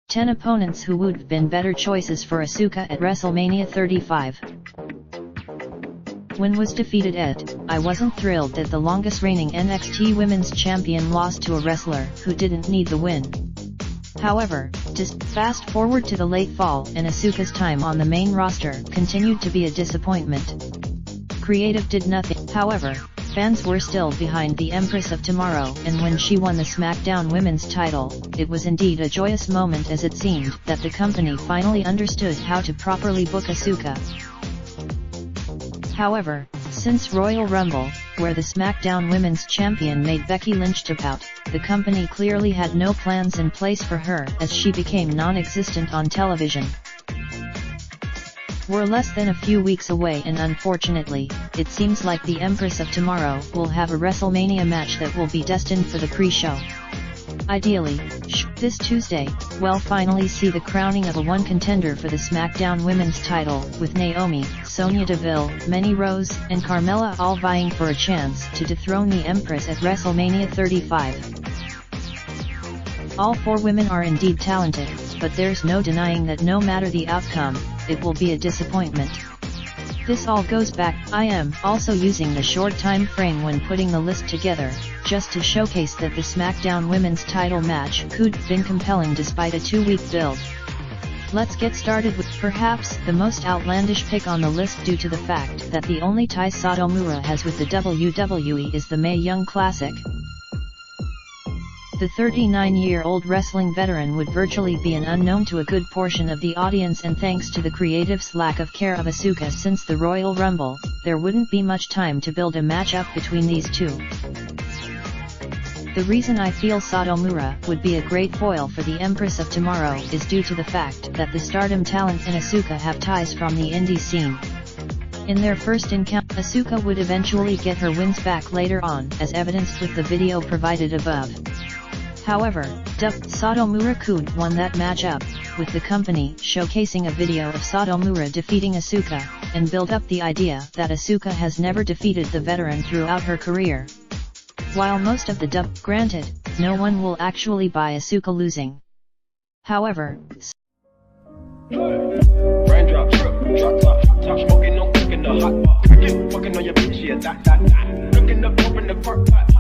Ten opponents who would have been better choices for Asuka at WrestleMania 35. When was defeated at, I wasn't thrilled that the longest reigning NXT Women's Champion lost to a wrestler who didn't need the win. However, just fast forward to the late fall and Asuka's time on the main roster continued to be a disappointment. Creative did nothing. However, fans were still behind the Empress of Tomorrow, and when she won the SmackDown Women's title, it was indeed a joyous moment as it seemed that the company finally understood how to properly book Asuka. However, since Royal Rumble, where the SmackDown Women's Champion made Becky Lynch tap out, the company clearly had no plans in place for her as she became non-existent on television. We're less than a few weeks away and unfortunately, it seems like the Empress of Tomorrow will have a WrestleMania match that will be destined for the pre-show. Ideally, this Tuesday, we'll finally see the crowning of a one contender for the SmackDown Women's title, with Naomi, Sonya Deville, Mandy Rose, and Carmella all vying for a chance to dethrone the Empress at WrestleMania 35. All four women are indeed talented, but there's no denying that no matter the outcome, it will be a disappointment. This all goes back. I am also using the short time frame when putting the list together, just to showcase that the SmackDown Women's title match could have been compelling despite a 2-week build. Let's get started with perhaps the most outlandish pick on the list due to the fact that the only tie Satomura has with the WWE is the Mae Young Classic. The 39-year-old wrestling veteran would virtually be an unknown to a good portion of the audience, and thanks to the creative's lack of care of Asuka since the Royal Rumble, there wouldn't be much time to build a match-up between these two. The reason I feel Satomura would be a great foil for the Empress of Tomorrow is due to the fact that the Stardom talent and Asuka have ties from the indie scene. In their first encounter, Asuka would eventually get her wins back later on, as evidenced with the video provided above. However, Satomura could won that matchup, with the company showcasing a video of Satomura defeating Asuka, and build up the idea that Asuka has never defeated the veteran throughout her career. While most of the granted, no one will actually buy Asuka losing. However, raindrop, drop top smoking, no cooking the hot pot. Fucking on your bitch, yeah, that. Looking up, open the park pot.